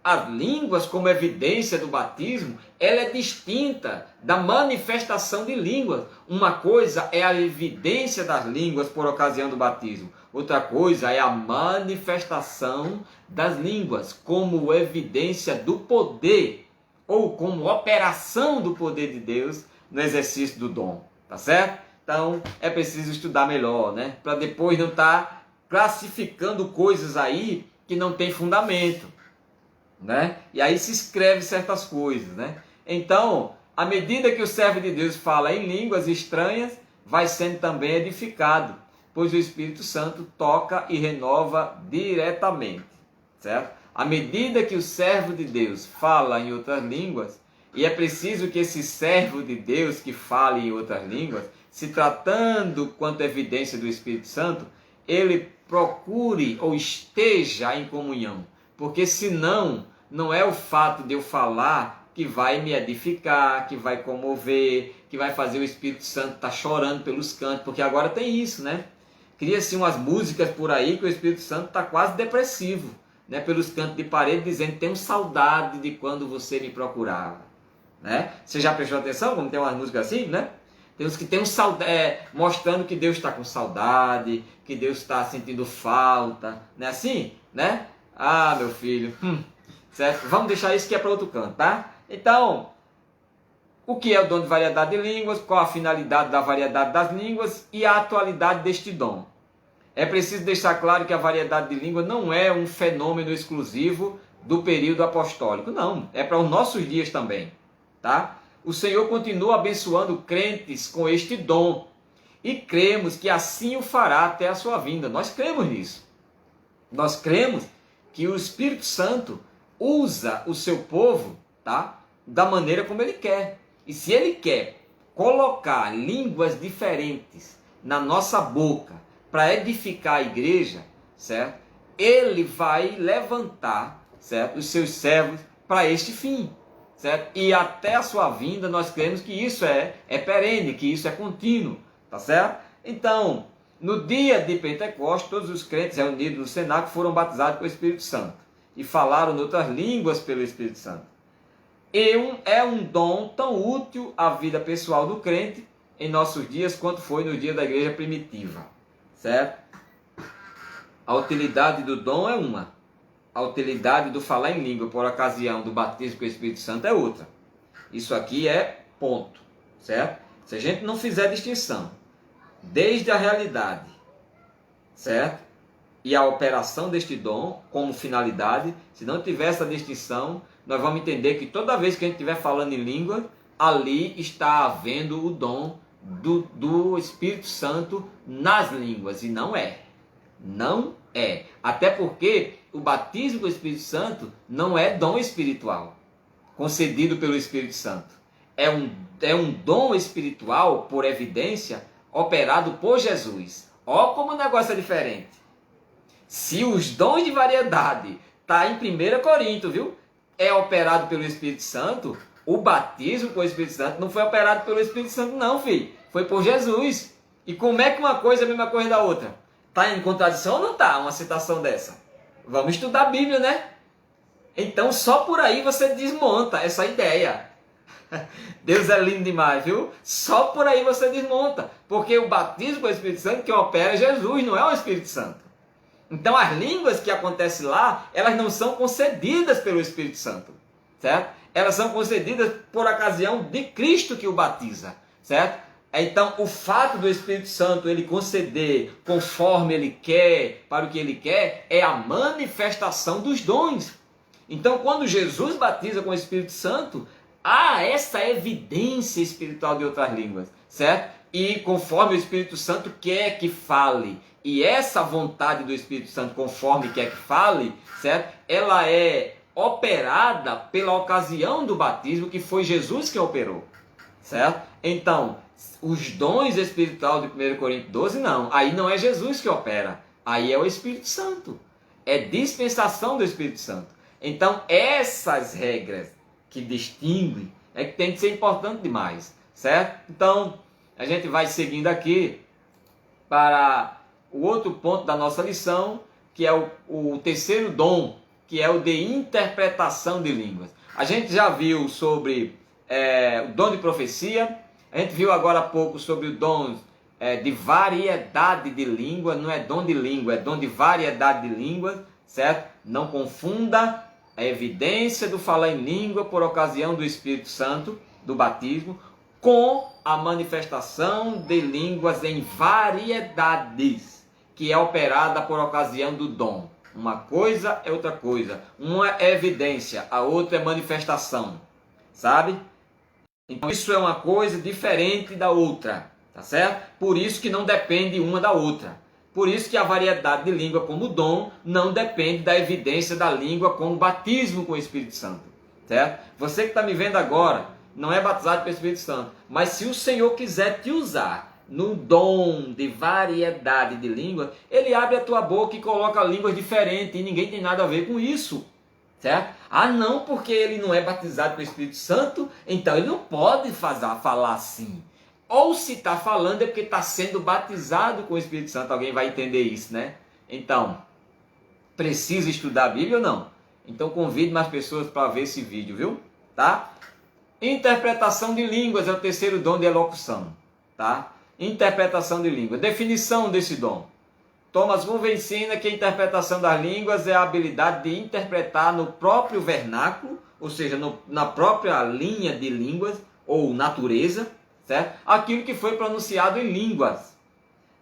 As línguas como evidência do batismo, ela é distinta da manifestação de línguas. Uma coisa é a evidência das línguas por ocasião do batismo. Outra coisa é a manifestação das línguas como evidência do poder, ou como operação do poder de Deus no exercício do dom, tá certo? Então é preciso estudar melhor, né? Para depois não estar classificando coisas aí que não tem fundamento, né? E aí se escreve certas coisas, né? Então, à medida que o servo de Deus fala em línguas estranhas, vai sendo também edificado, pois o Espírito Santo toca e renova diretamente, certo? À medida que o servo de Deus fala em outras línguas, e é preciso que esse servo de Deus que fale em outras línguas, se tratando quanto evidência do Espírito Santo, ele procure ou esteja em comunhão. Porque senão, não é o fato de eu falar que vai me edificar, que vai comover, que vai fazer o Espírito Santo estar chorando pelos cantos, porque agora tem isso, né? Cria-se umas músicas por aí que o Espírito Santo está quase depressivo, né, pelos cantos de parede, dizendo: tenho saudade de quando você me procurava, né? Você já prestou atenção como tem umas músicas assim, né? Tem uns que tem saudade, mostrando que Deus está com saudade, que Deus está sentindo falta, não é assim, né? Ah, meu filho, certo? Vamos deixar isso que é para outro canto, tá? Então, o que é o dom de variedade de línguas, qual a finalidade da variedade das línguas e a atualidade deste dom. É preciso deixar claro que a variedade de língua não é um fenômeno exclusivo do período apostólico. Não, é para os nossos dias também, tá? O Senhor continua abençoando crentes com este dom e cremos que assim o fará até a sua vinda. Nós cremos nisso. Nós cremos que o Espírito Santo usa o seu povo, tá, da maneira como ele quer. E se ele quer colocar línguas diferentes na nossa boca, para edificar a igreja, certo? Ele vai levantar, certo, os seus servos para este fim, certo? E até a sua vinda nós cremos que isso é perene, que isso é contínuo, tá certo? Então, no dia de Pentecostes, todos os crentes reunidos no cenáculo foram batizados com o Espírito Santo e falaram em outras línguas pelo Espírito Santo. É um dom tão útil à vida pessoal do crente em nossos dias quanto foi no dia da igreja primitiva. Certo? A utilidade do dom é uma. A utilidade do falar em língua por ocasião do batismo com o Espírito Santo é outra. Isso aqui é ponto. Certo? Se a gente não fizer distinção desde a realidade, certo? E a operação deste dom como finalidade, se não tiver essa distinção, nós vamos entender que toda vez que a gente estiver falando em língua, ali está havendo o dom do Espírito Santo nas línguas, e não é. Não é. Até porque o batismo com o Espírito Santo não é dom espiritual concedido pelo Espírito Santo. É um dom espiritual, por evidência, operado por Jesus. Ó como o negócio é diferente. Se os dons de variedade está em 1 Coríntios, viu? É operado pelo Espírito Santo. O batismo com o Espírito Santo não foi operado pelo Espírito Santo não, filho. Foi por Jesus. E como é que uma coisa é a mesma coisa da outra? Está em contradição ou não está uma citação dessa? Vamos estudar a Bíblia, né? Então só por aí você desmonta essa ideia. Deus é lindo demais, viu? Só por aí você desmonta. Porque o batismo com o Espírito Santo que opera é Jesus, não é o Espírito Santo. Então as línguas que acontecem lá, elas não são concedidas pelo Espírito Santo, certo? Elas são concedidas por ocasião de Cristo que o batiza, certo? Então o fato do Espírito Santo ele conceder conforme ele quer, para o que ele quer, é a manifestação dos dons. Então quando Jesus batiza com o Espírito Santo, há essa evidência espiritual de outras línguas, certo? E conforme o Espírito Santo quer que fale, e essa vontade do Espírito Santo conforme quer que fale, certo? Ela é operada pela ocasião do batismo, que foi Jesus que operou, certo? Então, os dons espirituais de 1 Coríntios 12, não. Aí não é Jesus que opera, aí é o Espírito Santo. É dispensação do Espírito Santo. Então, essas regras que distinguem é que tem que ser importante demais, certo? Então, a gente vai seguindo aqui para o outro ponto da nossa lição, que é o terceiro dom, que é o de interpretação de línguas. A gente já viu sobre o dom de profecia, a gente viu agora há pouco sobre o dom de variedade de língua, não é dom de língua, é dom de variedade de línguas, certo? Não confunda a evidência do falar em língua por ocasião do Espírito Santo, do batismo, com a manifestação de línguas em variedades, que é operada por ocasião do dom. Uma coisa é outra coisa. Uma é evidência, a outra é manifestação. Sabe? Então isso é uma coisa diferente da outra. Tá certo? Por isso que não depende uma da outra. Por isso que a variedade de língua como dom não depende da evidência da língua como batismo com o Espírito Santo. Certo? Você que está me vendo agora, não é batizado pelo Espírito Santo. Mas se o Senhor quiser te usar no dom de variedade de línguas, Ele abre a tua boca e coloca línguas diferentes e ninguém tem nada a ver com isso. Certo? Ah, não, porque ele não é batizado pelo Espírito Santo, então ele não pode falar assim. Ou se está falando é porque está sendo batizado com o Espírito Santo. Alguém vai entender isso, né? Então, precisa estudar a Bíblia ou não? Então convide mais pessoas para ver esse vídeo, viu? Tá? Interpretação de línguas é o terceiro dom de elocução. Tá? Interpretação de línguas. Definição desse dom. Thomas Moore ensina que a interpretação das línguas é a habilidade de interpretar no próprio vernáculo, ou seja, na própria linha de línguas ou natureza, certo? Aquilo que foi pronunciado em línguas.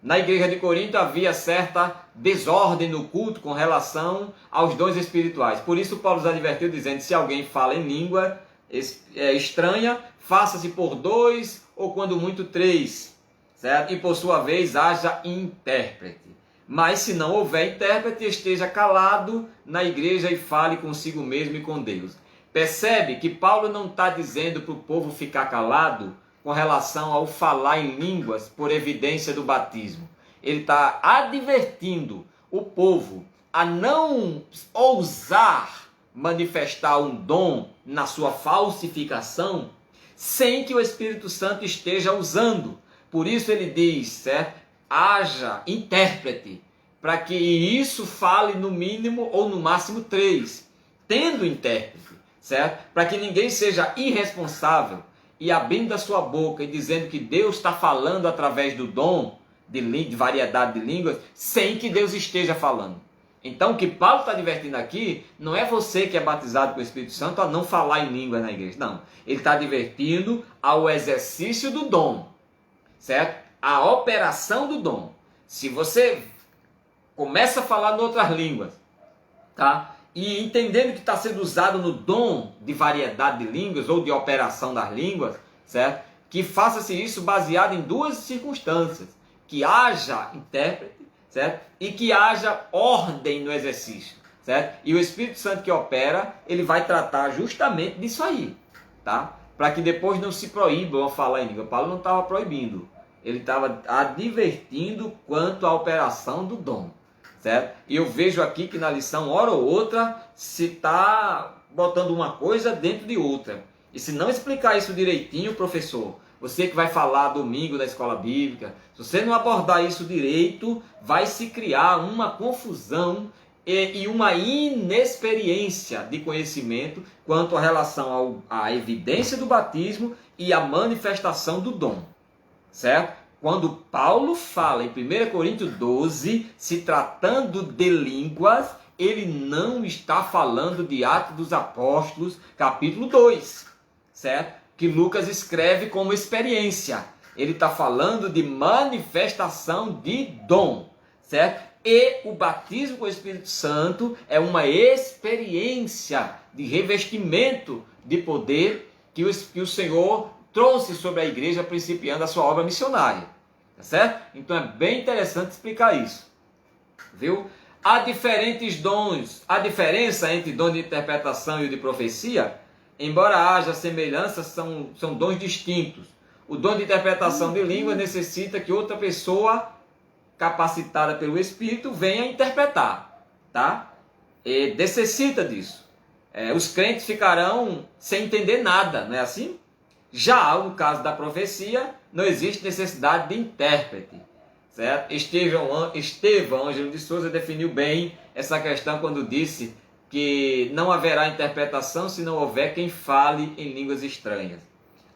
Na igreja de Corinto havia certa desordem no culto com relação aos dons espirituais. Por isso Paulo os advertiu dizendo, se alguém fala em língua estranha, faça-se por 2 ou quando muito 3, certo? E por sua vez haja intérprete. Mas se não houver intérprete, esteja calado na igreja e fale consigo mesmo e com Deus. Percebe que Paulo não está dizendo para o povo ficar calado com relação ao falar em línguas por evidência do batismo. Ele está advertindo o povo a não ousar manifestar um dom na sua falsificação sem que o Espírito Santo esteja usando. Por isso ele diz, certo? Haja intérprete, para que isso fale no mínimo ou no máximo 3, tendo intérprete, certo? Para que ninguém seja irresponsável e abrindo a sua boca e dizendo que Deus está falando através do dom de variedade de línguas, sem que Deus esteja falando. Então o que Paulo está advertindo aqui, não é você que é batizado com o Espírito Santo a não falar em língua na igreja, não. Ele está advertindo ao exercício do dom, certo? A operação do dom. Se você começa a falar em outras línguas, tá? E entendendo que está sendo usado no dom de variedade de línguas ou de operação das línguas, certo? Que faça-se isso baseado em 2 circunstâncias. Que haja intérprete, certo? E que haja ordem no exercício, certo? E o Espírito Santo que opera, ele vai tratar justamente disso aí, tá? Para que depois não se proíbam a falar em língua. Paulo não estava proibindo. Ele estava advertindo quanto à operação do dom, certo? E eu vejo aqui que na lição, hora ou outra, se está botando uma coisa dentro de outra. E se não explicar isso direitinho, professor, você que vai falar domingo da escola bíblica, se você não abordar isso direito, vai se criar uma confusão e uma inexperiência de conhecimento quanto à relação à evidência do batismo e à manifestação do dom, certo? Quando Paulo fala em 1 Coríntios 12, se tratando de línguas, ele não está falando de Atos dos Apóstolos, capítulo 2, certo? Que Lucas escreve como experiência. Ele está falando de manifestação de dom, certo? E o batismo com o Espírito Santo é uma experiência de revestimento de poder que o Senhor trouxe sobre a igreja principiando a sua obra missionária, tá certo? Então é bem interessante explicar isso, viu? Há diferentes dons, a diferença entre dom de interpretação e o de profecia, embora haja semelhanças, são dons distintos. O dom de interpretação de língua necessita que outra pessoa capacitada pelo Espírito venha interpretar, tá? E necessita disso. Os crentes ficarão sem entender nada, não é assim? Já no caso da profecia, não existe necessidade de intérprete, certo? Estevão Ângelo de Souza definiu bem essa questão quando disse que não haverá interpretação se não houver quem fale em línguas estranhas.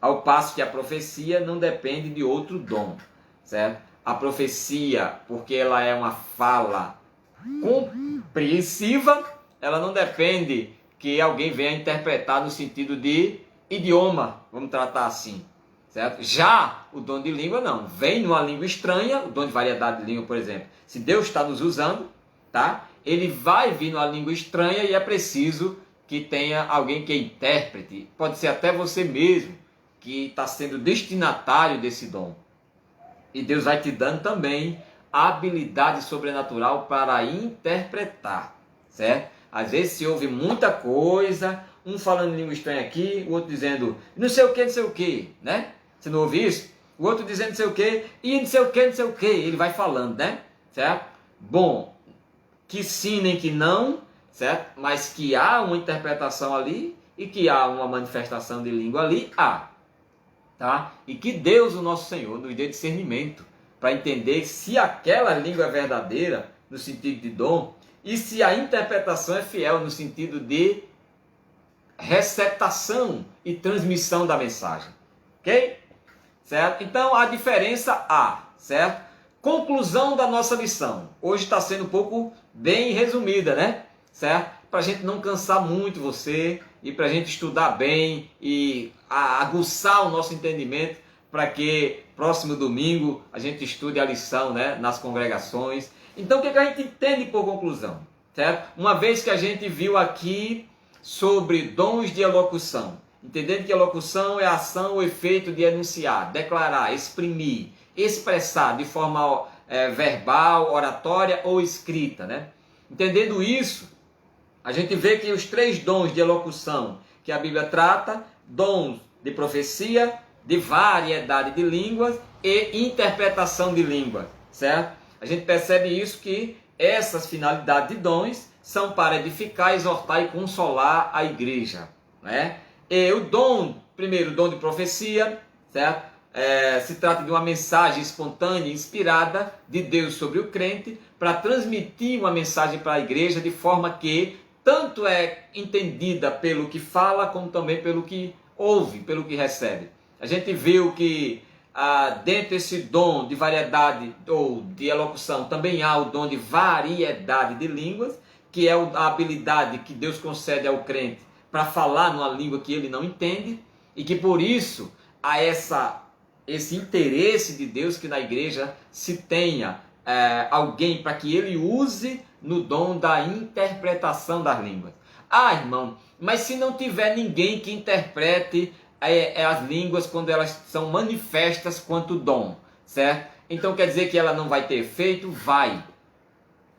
Ao passo que a profecia não depende de outro dom, certo? A profecia, porque ela é uma fala compreensiva, ela não depende que alguém venha interpretar no sentido de idioma, vamos tratar assim, certo? Já o dom de língua não, vem numa língua estranha, o dom de variedade de língua, por exemplo. Se Deus está nos usando, tá? Ele vai vir numa língua estranha e é preciso que tenha alguém que intérprete. Pode ser até você mesmo que está sendo destinatário desse dom. E Deus vai te dando também a habilidade sobrenatural para interpretar, certo? Às vezes se ouve muita coisa, um falando em língua estranha aqui, o outro dizendo não sei o que, né? Você não ouve isso? O outro dizendo não sei o que, e não sei o que, ele vai falando, né? Certo? Bom, que sim nem que não, certo? Mas que há uma interpretação ali e que há uma manifestação de língua ali, há. Tá? E que Deus, o nosso Senhor, nos dê discernimento para entender se aquela língua é verdadeira, no sentido de dom, e se a interpretação é fiel, no sentido de receptação e transmissão da mensagem. Ok? Certo? Então, a diferença há, certo? Conclusão da nossa lição. Hoje está sendo um pouco bem resumida, né? Certo? Para a gente não cansar muito você e para a gente estudar bem e aguçar o nosso entendimento para que próximo domingo a gente estude a lição, né, nas congregações. Então o que a gente entende por conclusão? Certo? Uma vez que a gente viu aqui sobre dons de elocução, entendendo que elocução é a ação ou efeito de enunciar, declarar, exprimir, expressar de forma verbal, oratória ou escrita, né? Entendendo isso, a gente vê que os 3 dons de elocução que a Bíblia trata, dons de profecia, de variedade de línguas e interpretação de línguas, certo? A gente percebe isso, que essas finalidades de dons são para edificar, exortar e consolar a igreja, né? E o dom, primeiro, o dom de profecia, certo? Se trata de uma mensagem espontânea, inspirada de Deus sobre o crente, para transmitir uma mensagem para a igreja de forma que tanto é entendida pelo que fala, como também pelo que ouve, pelo que recebe. A gente viu que dentro desse dom de variedade ou de elocução também há o dom de variedade de línguas, que é a habilidade que Deus concede ao crente para falar numa língua que ele não entende, e que por isso há esse interesse de Deus que na igreja se tenha alguém para que ele use no dom da interpretação das línguas. Irmão, mas se não tiver ninguém que interprete as línguas quando elas são manifestas quanto dom, certo? Então quer dizer que ela não vai ter efeito? Vai.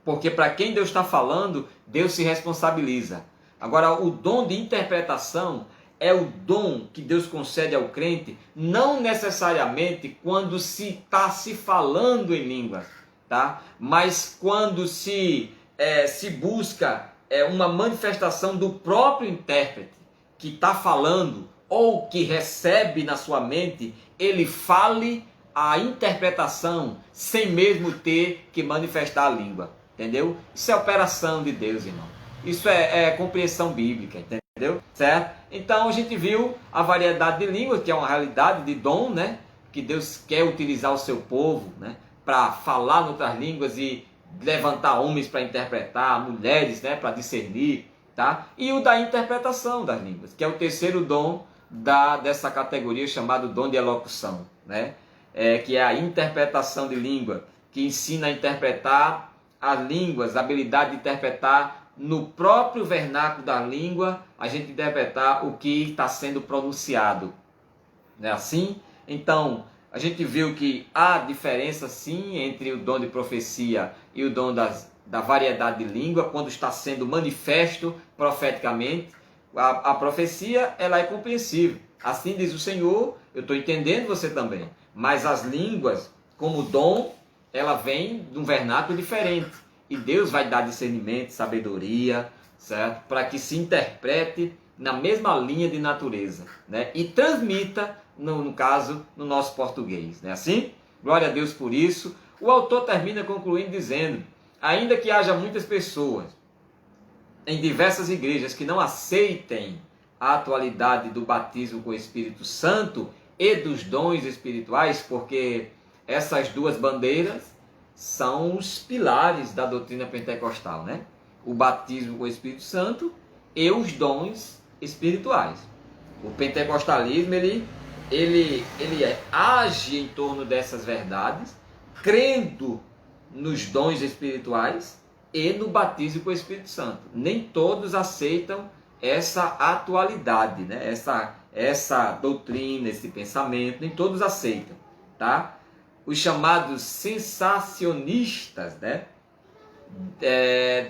Porque para quem Deus está falando, Deus se responsabiliza. Agora, o dom de interpretação é o dom que Deus concede ao crente, não necessariamente quando se está se falando em línguas, tá? Mas quando se busca uma manifestação do próprio intérprete que está falando ou que recebe na sua mente, ele fale a interpretação sem mesmo ter que manifestar a língua. entendeu? Isso é operação de Deus, irmão. Isso é compreensão bíblica, entendeu? Certo? Então a gente viu a variedade de línguas, que é uma realidade de dom, né? Que Deus quer utilizar o seu povo, né? Para falar em outras línguas e levantar homens para interpretar, mulheres, né? Para discernir, tá? E o da interpretação das línguas, que é o terceiro dom dessa categoria, chamado dom de elocução, né? Que é a interpretação de língua, que ensina a interpretar as línguas, a habilidade de interpretar no próprio vernáculo da língua, a gente interpretar o que está sendo pronunciado. Não é assim? Então, a gente viu que há diferença sim entre o dom de profecia e o dom da variedade de língua, quando está sendo manifesto profeticamente. A profecia, ela é compreensível. Assim diz o Senhor, eu estou entendendo, você também. Mas as línguas, como dom, ela vem de um vernáculo diferente. E Deus vai dar discernimento, sabedoria, certo? Para que se interprete na mesma linha de natureza, né? E transmita, no caso, no nosso português. Não é assim? Glória a Deus por isso. O autor termina concluindo dizendo: ainda que haja muitas pessoas em diversas igrejas que não aceitem a atualidade do batismo com o Espírito Santo e dos dons espirituais, porque essas duas bandeiras são os pilares da doutrina pentecostal, né? O batismo com o Espírito Santo e os dons espirituais. O pentecostalismo, ele age em torno dessas verdades, crendo nos dons espirituais e no batismo com o Espírito Santo. Nem todos aceitam essa atualidade, né? Essa doutrina, esse pensamento, nem todos aceitam, tá? Os chamados sensacionistas, né?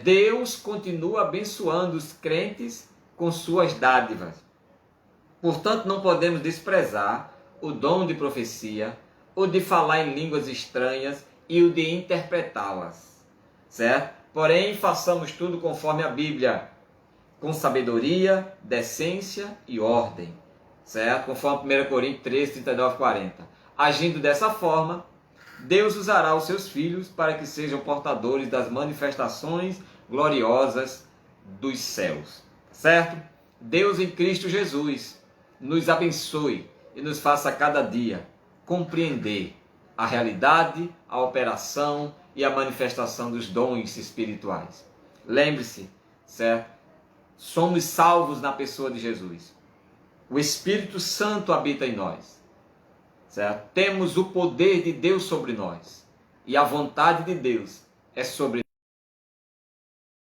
Deus continua abençoando os crentes com suas dádivas. Portanto, não podemos desprezar o dom de profecia, o de falar em línguas estranhas e o de interpretá-las, certo? Porém, façamos tudo conforme a Bíblia, com sabedoria, decência e ordem, certo? Conforme 1 Coríntios 13, 39 e 40. Agindo dessa forma, Deus usará os seus filhos para que sejam portadores das manifestações gloriosas dos céus, certo? Deus em Cristo Jesus nos abençoe e nos faça cada dia compreender a realidade, a operação e a manifestação dos dons espirituais. Lembre-se, certo? Somos salvos na pessoa de Jesus. O Espírito Santo habita em nós, certo? Temos o poder de Deus sobre nós e a vontade de Deus é sobre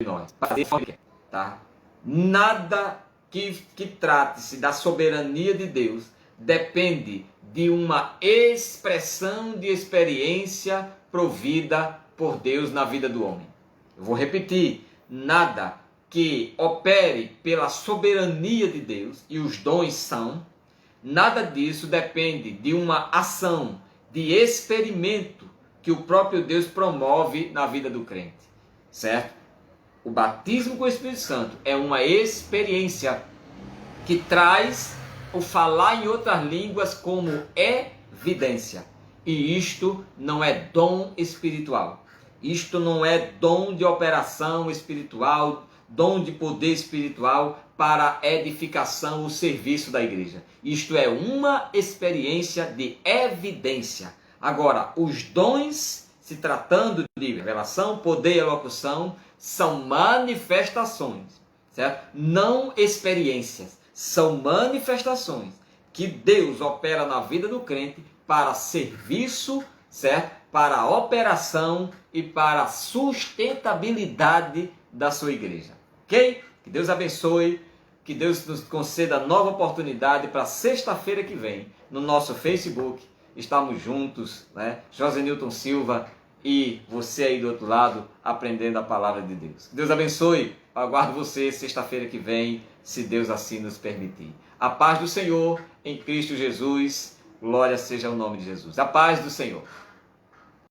nós. Tá? Nada que trate-se da soberania de Deus depende de uma expressão de experiência provida por Deus na vida do homem. Eu vou repetir, nada que opere pela soberania de Deus, e os dons são, nada disso depende de uma ação de experimento que o próprio Deus promove na vida do crente, certo? O batismo com o Espírito Santo é uma experiência que traz o falar em outras línguas como evidência. E isto não é dom espiritual. Isto não é dom de operação espiritual, dom de poder espiritual para a edificação ou serviço da igreja. Isto é uma experiência de evidência. Agora, os dons, se tratando de revelação, poder e elocução, são manifestações, certo? Não experiências, são manifestações que Deus opera na vida do crente para serviço, certo? Para a operação e para a sustentabilidade da sua igreja. Ok? Que Deus abençoe, que Deus nos conceda nova oportunidade para sexta-feira que vem, no nosso Facebook. Estamos juntos, né? Josenilton Silva e você aí do outro lado, aprendendo a palavra de Deus. Que Deus abençoe. Aguardo você sexta-feira que vem, se Deus assim nos permitir. A paz do Senhor em Cristo Jesus. Glória seja o nome de Jesus. A paz do Senhor.